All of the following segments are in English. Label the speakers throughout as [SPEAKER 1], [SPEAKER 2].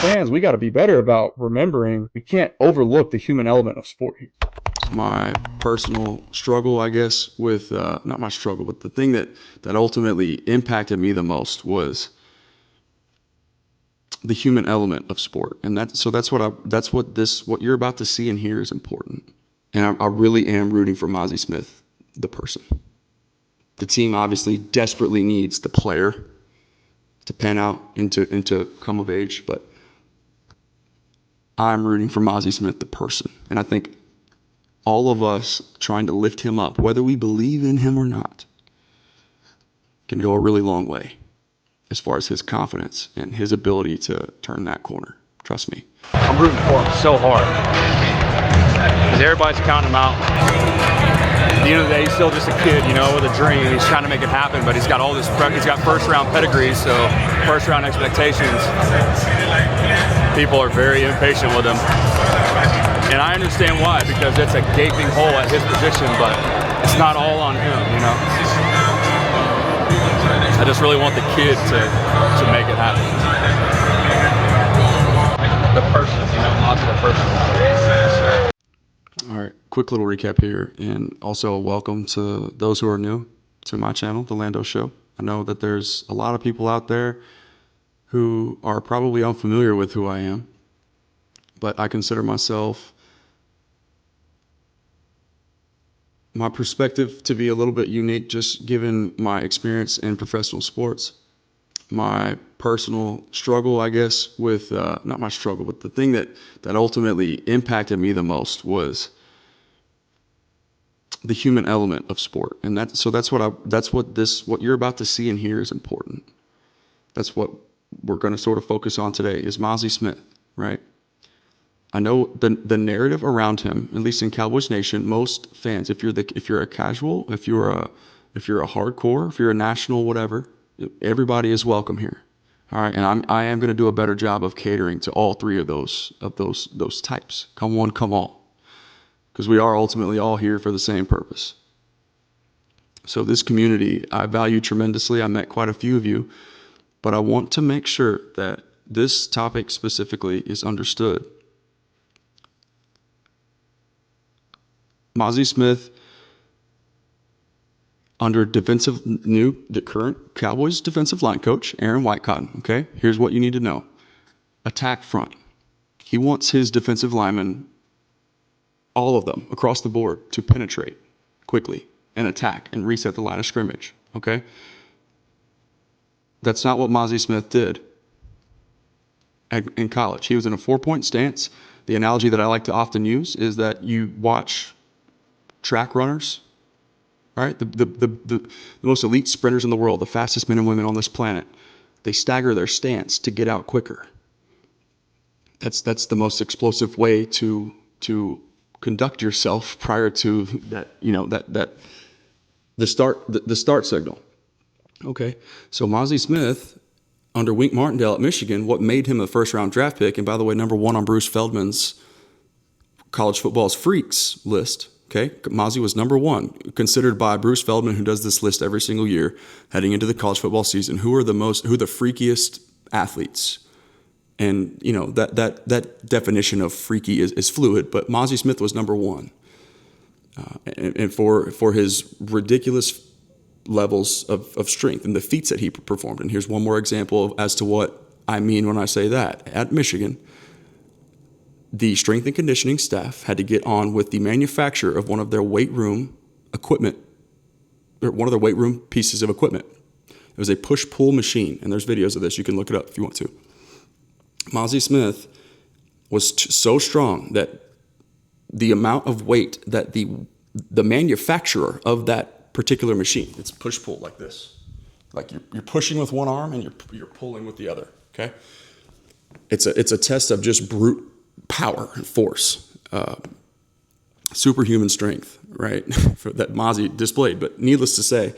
[SPEAKER 1] fans, we got to be better about remembering we can't overlook the human element of sport here.
[SPEAKER 2] My personal struggle, I guess, with not my struggle, but the thing that ultimately impacted me the most was the human element of sport, and that's what you're about to see and hear is important. And I really am rooting for Mazi Smith, the person. The team obviously desperately needs the player to pan out and to come of age, but I'm rooting for Mazi Smith, the person. And I think all of us trying to lift him up, whether we believe in him or not, can go a really long way as far as his confidence and his ability to turn that corner. Trust me.
[SPEAKER 3] I'm rooting for him so hard because everybody's counting him out. At the end of the day, he's still just a kid, you know, with a dream. He's trying to make it happen, but he's got all this prep. He's got first-round pedigree, so first-round expectations. People are very impatient with him. And I understand why, because it's a gaping hole at his position, but it's not all on him, you know. I just really want the kid to make it happen. The person, you know, not the person.
[SPEAKER 2] All right, quick little recap here, and also welcome to those who are new to my channel, The Lando Show. I know that there's a lot of people out there who are probably unfamiliar with who I am, but I consider myself, my perspective to be a little bit unique, just given my experience in professional sports. My personal struggle, I guess, with, not my struggle, but the thing that ultimately impacted me the most was the human element of sport. And what you're about to see and hear is important. That's what we're going to sort of focus on today is Mazi Smith, right? I know the narrative around him, at least in Cowboys Nation, most fans, if you're a casual, if you're a hardcore, if you're a national, whatever, everybody is welcome here. All right, and I am going to do a better job of catering to all three of those types. Come one, come all, because we are ultimately all here for the same purpose. So this community I value tremendously. I met quite a few of you, but I want to make sure that this topic specifically is understood. Mazi Smith, under the current Cowboys defensive line coach, Aaron Whitecotton, okay? Here's what you need to know. Attack front. He wants his defensive linemen, all of them, across the board, to penetrate quickly and attack and reset the line of scrimmage, okay? That's not what Mazi Smith did in college. He was in a 4-point stance. The analogy that I like to often use is that you watch track runners, right? The most elite sprinters in the world, the fastest men and women on this planet, they stagger their stance to get out quicker. That's the most explosive way to conduct yourself prior to that, you know, that the start signal. Okay, so Mazi Smith, under Wink Martindale at Michigan, what made him a first-round draft pick, and by the way, number one on Bruce Feldman's college football's freaks list. Okay, Mazi was number one, considered by Bruce Feldman, who does this list every single year, heading into the college football season. Who are the freakiest athletes? And you know that definition of freaky is fluid, but Mazi Smith was number one, and for his ridiculous levels of strength and the feats that he performed. And here's one more example as to what I mean when I say that. At Michigan, the strength and conditioning staff had to get on with the manufacturer of one of their weight room equipment, or one of their weight room pieces of equipment. It was a push-pull machine, and there's videos of this. You can look it up if you want to. Mazi Smith was so strong that the amount of weight that the manufacturer of that particular machine, it's push-pull like this. Like you're pushing with one arm and you're pulling with the other, okay? It's a test of just brute power and force, superhuman strength, right? That Mazi displayed. But needless to say,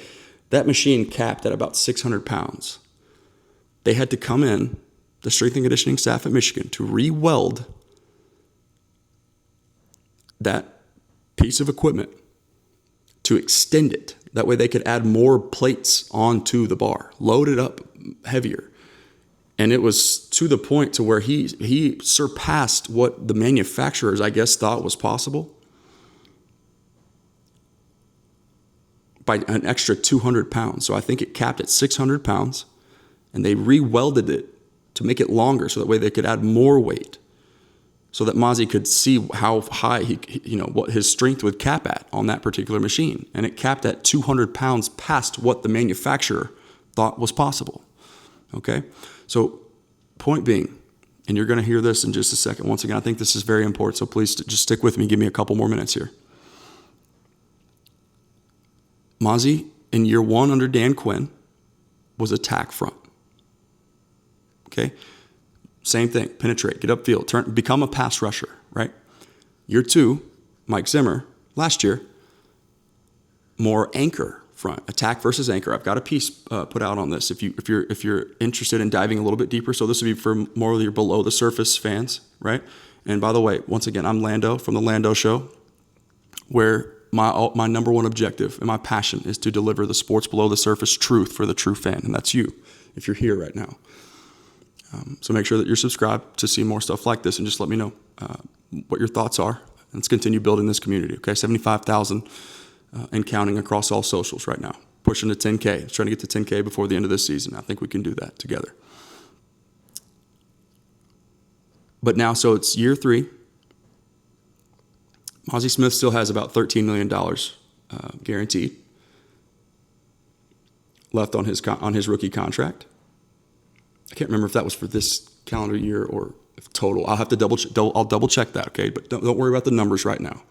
[SPEAKER 2] that machine capped at about 600 pounds. They had to come in, the strength and conditioning staff at Michigan, to re-weld that piece of equipment to extend it. That way they could add more plates onto the bar, load it up heavier. And it was to the point to where he surpassed what the manufacturers, I guess, thought was possible by an extra 200 pounds. So I think it capped at 600 pounds, and they re-welded it to make it longer so that way they could add more weight so that Mazi could see how high what his strength would cap at on that particular machine. And it capped at 200 pounds past what the manufacturer thought was possible. Okay? So point being, and you're going to hear this in just a second. Once again, I think this is very important, so please just stick with me. Give me a couple more minutes here. Mazi, in year 1 under Dan Quinn, was attack front. Okay? Same thing, penetrate, get upfield, become a pass rusher, right? Year 2, Mike Zimmer, last year, more anchor front, attack versus anchor. I've got a piece put out on this if you're interested in diving a little bit deeper. So this would be for more of your below the surface fans, right? And by the way, once again, I'm Lando from the Lando Show, where my number one objective and my passion is to deliver the sports below the surface truth for the true fan, and that's you, if you're here right now. So make sure that you're subscribed to see more stuff like this, and just let me know what your thoughts are. Let's continue building this community, okay? 75,000 and counting across all socials right now. Pushing to 10K. Trying to get to 10K before the end of this season. I think we can do that together. But now, so it's year 3. Mazi Smith still has about $13 million guaranteed left on his rookie contract. I can't remember if that was for this calendar year or if total. I'll have to double check that, okay? But don't worry about the numbers right now.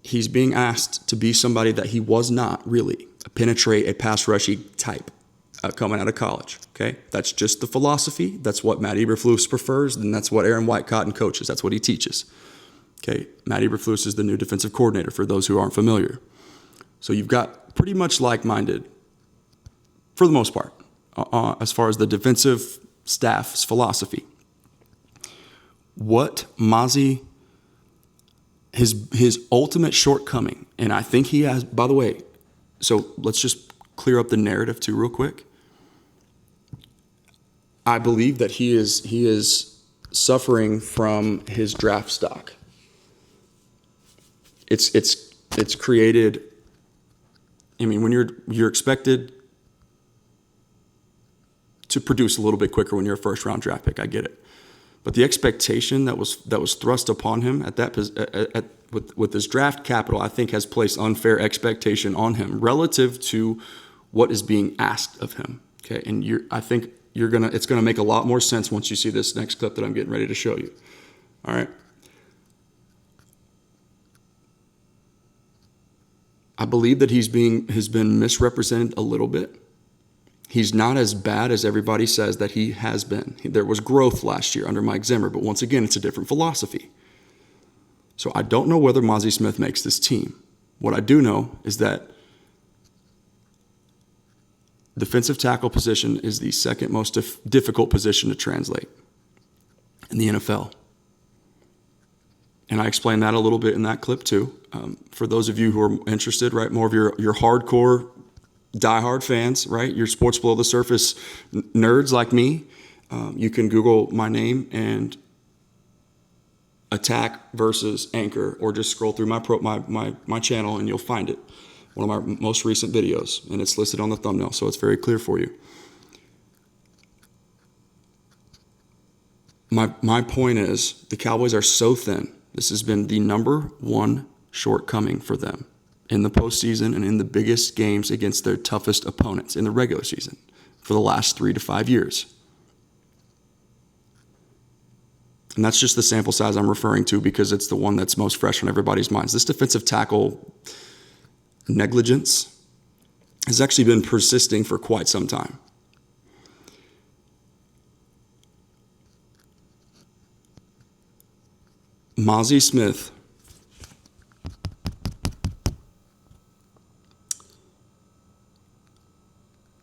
[SPEAKER 2] He's being asked to be somebody that he was not really, a pass rushy type coming out of college, okay? That's just the philosophy. That's what Matt Eberflus prefers, and that's what Aaron Whitecotton coaches. That's what he teaches, okay? Matt Eberflus is the new defensive coordinator for those who aren't familiar. So you've got pretty much like-minded, for the most part, as far as the defensive staff's philosophy. What Mazi, his ultimate shortcoming, and I think he has, by the way, so let's just clear up the narrative too real quick. I believe that he is suffering from his draft stock. It's created, I mean, when you're expected to produce a little bit quicker when you're a first round draft pick, I get it. But the expectation that was thrust upon him with his draft capital, I think, has placed unfair expectation on him relative to what is being asked of him. Okay, and I think it's gonna make a lot more sense once you see this next clip that I'm getting ready to show you. All right. I believe that has been misrepresented a little bit. He's not as bad as everybody says that he has been. There was growth last year under Mike Zimmer, but once again, it's a different philosophy. So I don't know whether Mazi Smith makes this team. What I do know is that defensive tackle position is the second most difficult position to translate in the NFL. And I explained that a little bit in that clip too. For those of you who are interested, right, more of your hardcore diehard fans, right? Your sports below the surface nerds like me. You can Google my name and attack versus anchor, or just scroll through my channel and you'll find it. One of my most recent videos, and it's listed on the thumbnail, so it's very clear for you. My point is the Cowboys are so thin. This has been the number one shortcoming for them in the postseason and in the biggest games against their toughest opponents in the regular season for the last 3 to 5 years. And that's just the sample size I'm referring to because it's the one that's most fresh on everybody's minds. This defensive tackle negligence has actually been persisting for quite some time. Mazi Smith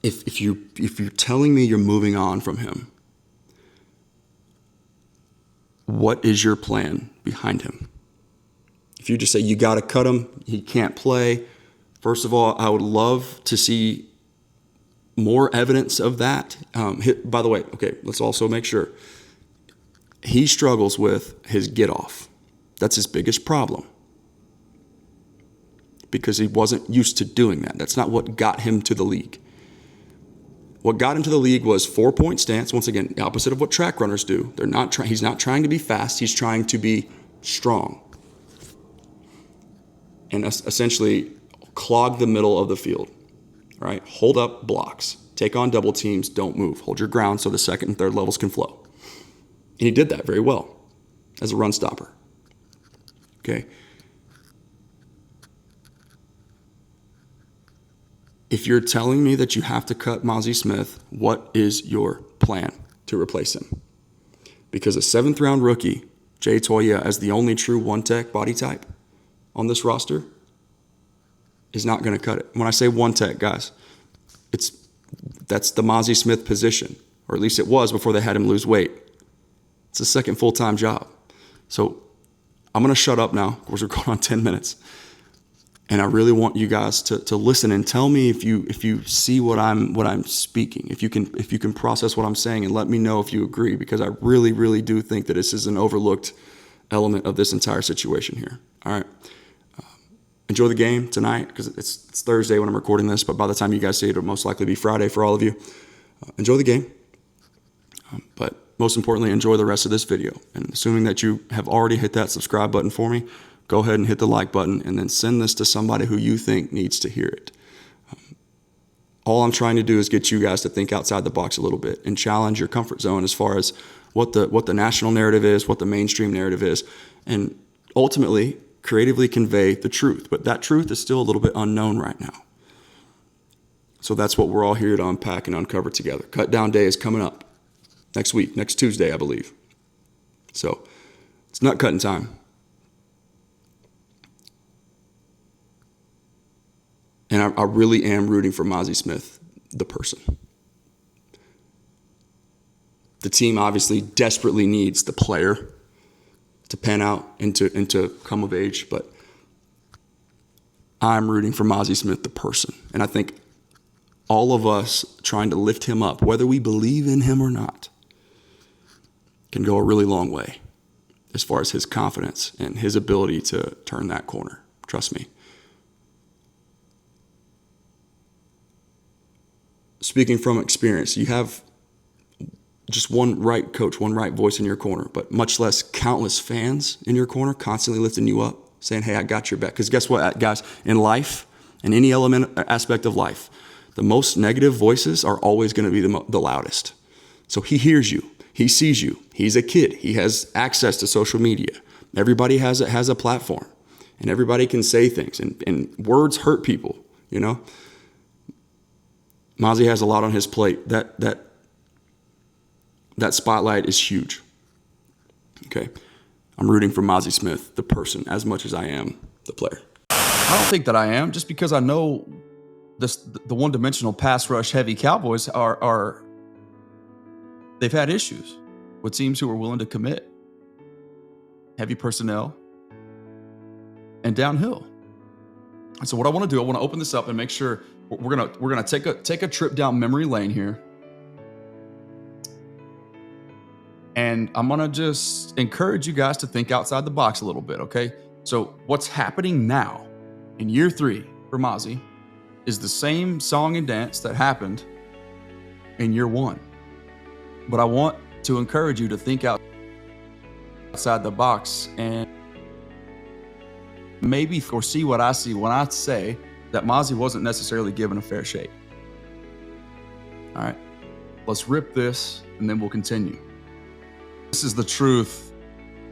[SPEAKER 2] if you're telling me you're moving on from him, what is your plan behind him? If you just say you got to cut him, he can't play. First of all, I would love to see more evidence of that. By the way, okay, let's also make sure he struggles with his get off. That's his biggest problem, because he wasn't used to doing that. That's not what got him to the league. What got him to the league was 4-point stance. Once again, the opposite of what track runners do. He's not trying to be fast. He's trying to be strong. And essentially clog the middle of the field. All right, hold up blocks, take on double teams, don't move, hold your ground so the second and third levels can flow. And he did that very well as a run stopper. Okay. If you're telling me that you have to cut Mazi Smith, what is your plan to replace him? Because a 7th round rookie, Jay Toya, as the only true one-tech body type on this roster, is not going to cut it. When I say one-tech, guys, that's the Mazi Smith position, or at least it was before they had him lose weight. It's a second full-time job. So I'm going to shut up now. Of course, we're going on 10 minutes. And I really want you guys to listen and tell me if you see what I'm speaking, if you can process what I'm saying, and let me know if you agree, because I really, really do think that this is an overlooked element of this entire situation here. All right. Enjoy the game tonight, because it's Thursday when I'm recording this, but by the time you guys see it, it'll most likely be Friday for all of you. Enjoy the game. But most importantly, enjoy the rest of this video. And assuming that you have already hit that subscribe button for me, go ahead and hit the like button, and then send this to somebody who you think needs to hear it. All I'm trying to do is get you guys to think outside the box a little bit and challenge your comfort zone as far as what the national narrative is, what the mainstream narrative is, and ultimately creatively convey the truth. But that truth is still a little bit unknown right now. So that's what we're all here to unpack and uncover together. Cut down day is coming up next week, next Tuesday, I believe. So it's nut cutting time. And I really am rooting for Mazi Smith, the person. The team obviously desperately needs the player to pan out and to come of age, but I'm rooting for Mazi Smith, the person. And I think all of us trying to lift him up, whether we believe in him or not, can go a really long way as far as his confidence and his ability to turn that corner. Trust me. Speaking from experience, you have just one right coach, one right voice in your corner, but much less countless fans in your corner constantly lifting you up, saying, hey, I got your back. Because guess what, guys? In life, in any aspect of life, the most negative voices are always going to be the loudest. So he hears you. He sees you. He's a kid. He has access to social media. Everybody has a platform, and everybody can say things, and words hurt people, you know? Mazi has a lot on his plate. That spotlight is huge. Okay. I'm rooting for Mazi Smith, the person, as much as I am the player.
[SPEAKER 4] I don't think that I am, just because I know the one-dimensional pass rush heavy Cowboys they've had issues with teams who are willing to commit heavy personnel and downhill. And so what I want to do, I want to open this up and make sure we're gonna take a trip down memory lane here. And I'm going to just encourage you guys to think outside the box a little bit, okay? So what's happening now in year 3 for Mazi is the same song and dance that happened in year 1. But I want to encourage you to think outside the box and maybe foresee what I see when I say that Mazi wasn't necessarily given a fair shake. All right, let's rip this and then we'll continue. This is the truth,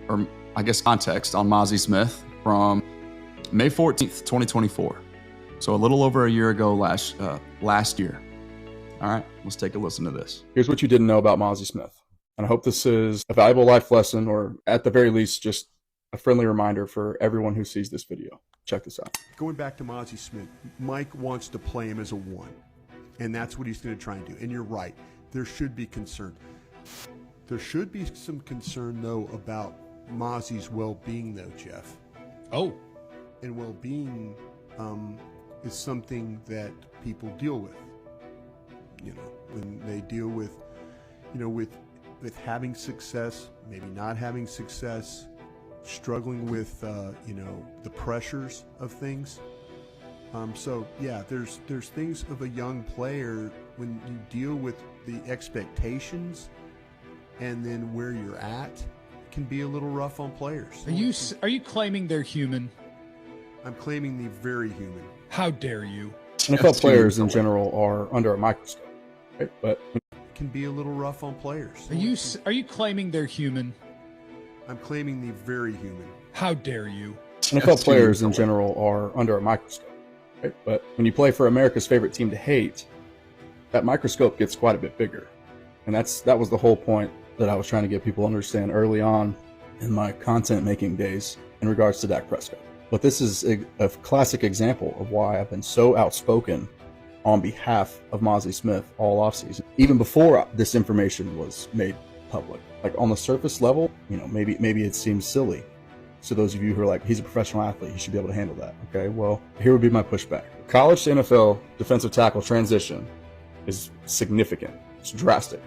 [SPEAKER 4] or I guess context, on Mazi Smith from May 14th, 2024. So a little over a year ago last year. All right, let's take a listen to this.
[SPEAKER 1] Here's what you didn't know about Mazi Smith. And I hope this is a valuable life lesson, or at the very least, just a friendly reminder for everyone who sees this video. Check this out.
[SPEAKER 5] Going back to Mazi Smith, Mike wants to play him as a 1, and that's what he's going to try and do. And you're right, there should be concern. There should be some concern, though, about Mazi's well-being, though, Jeff.
[SPEAKER 6] Oh.
[SPEAKER 5] And well-being is something that people deal with. when they deal with, with having success, maybe not having success, struggling with, the pressures of things. So yeah, there's things of a young player when you deal with the expectations and then where you're at can be a little rough on players.
[SPEAKER 6] Are you claiming they're human?
[SPEAKER 5] I'm claiming the very human.
[SPEAKER 6] How dare you?
[SPEAKER 1] NFL players in general are under a microscope, right? But
[SPEAKER 5] Can be a little rough on players.
[SPEAKER 6] Are you claiming they're human?
[SPEAKER 5] I'm claiming the very human.
[SPEAKER 6] How dare you?
[SPEAKER 1] NFL players in general are under a microscope, right? But when you play for America's favorite team to hate, that microscope gets quite a bit bigger. And that was the whole point that I was trying to get people to understand early on in my content making days in regards to Dak Prescott. But this is a classic example of why I've been so outspoken on behalf of Mazi Smith all offseason, even before this information was made public. Like on the surface level, maybe it seems silly. So those of you who are like, he's a professional athlete, he should be able to handle that. Okay, well, here would be my pushback. College to NFL defensive tackle transition is significant. It's drastic,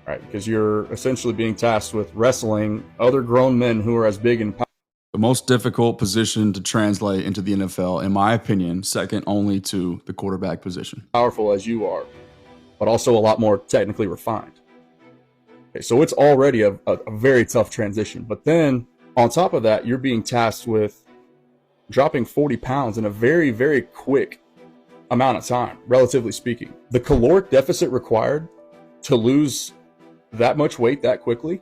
[SPEAKER 1] right? Because you're essentially being tasked with wrestling other grown men who are as big and powerful.
[SPEAKER 4] The most difficult position to translate into the NFL, in my opinion, second only to the quarterback position.
[SPEAKER 1] Powerful as you are, but also a lot more technically refined. Okay, so it's already a very tough transition. But then on top of that, you're being tasked with dropping 40 pounds in a very, very quick amount of time, relatively speaking. The caloric deficit required to lose that much weight that quickly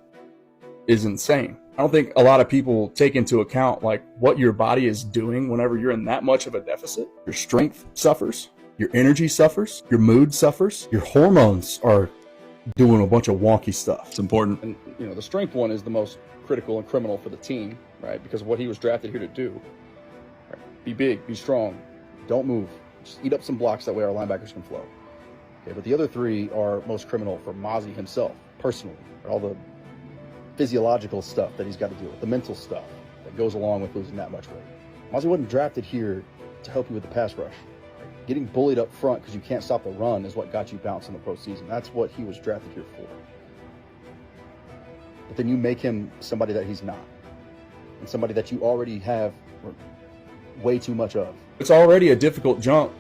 [SPEAKER 1] is insane. I don't think a lot of people take into account like what your body is doing whenever you're in that much of a deficit. Your strength suffers, your energy suffers, your mood suffers, your hormones are doing a bunch of wonky stuff.
[SPEAKER 4] It's important.
[SPEAKER 1] And the strength one is the most critical and criminal for the team, right? Because of what he was drafted here to do. Right? Be big, be strong, don't move. Just eat up some blocks, that way our linebackers can flow. Okay, but the other three are most criminal for Mazi himself, personally. All the physiological stuff that he's got to deal with, the mental stuff that goes along with losing that much weight. Mazi wasn't drafted here to help you with the pass rush. Right? Getting bullied up front because you can't stop the run is what got you bounced in the postseason. That's what he was drafted here for. But then you make him somebody that he's not, and somebody that you already have way too much of. It's already a difficult jump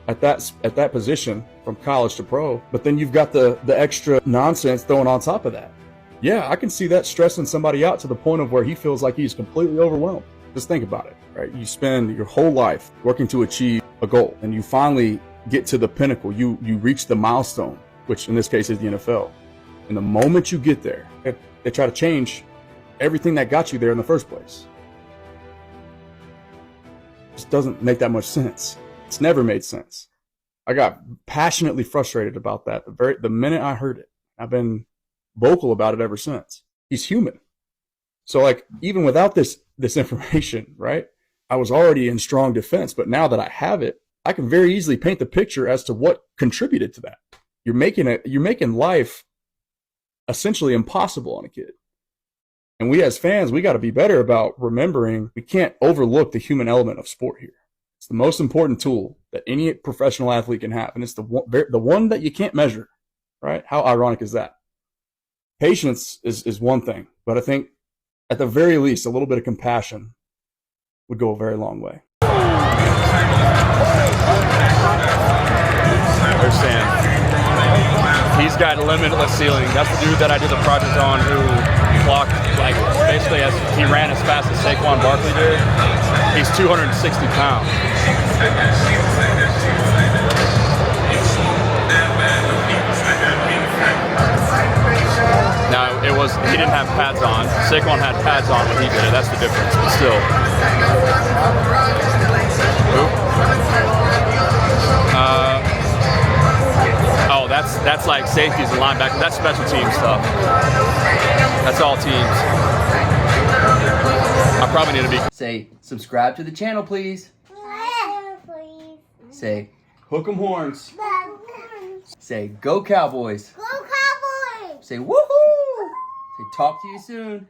[SPEAKER 1] at that position from college to pro, but then you've got the extra nonsense thrown on top of that. Yeah, I can see that stressing somebody out to the point of where he feels like he's completely overwhelmed. Just think about it, right? You spend your whole life working to achieve a goal, and you finally get to the pinnacle. You reach the milestone, which in this case is the NFL. And the moment you get there, they try to change everything that got you there in the first place. It just doesn't make that much sense. It's never made sense. I got passionately frustrated about that the minute I heard it. I've been vocal about it ever since. He's human. So like, even without this information, right, I was already in strong defense, but now that I have it, I can very easily paint the picture as to what contributed to that. You're making life essentially impossible on a kid. And we as fans, we got to be better about remembering we can't overlook the human element of sport here. It's the most important tool that any professional athlete can have, and it's the one that you can't measure, right? How ironic is that? Patience is one thing, but I think at the very least, a little bit of compassion would go a very long way.
[SPEAKER 3] There's Sam. He's got limitless ceiling. That's the dude that I did the project on who clocked, like, basically as he ran as fast as Saquon Barkley did. He's 260 pounds. Now, he didn't have pads on. Saquon had pads on when he did it. That's the difference, but still. That's like safeties and linebackers. That's special team stuff. That's all teams. I probably need to be.
[SPEAKER 7] Say, subscribe to the channel, please. Say, hook 'em horns. Say, go Cowboys.
[SPEAKER 8] Go Cowboys!
[SPEAKER 7] Say, woohoo! Say, talk to you soon.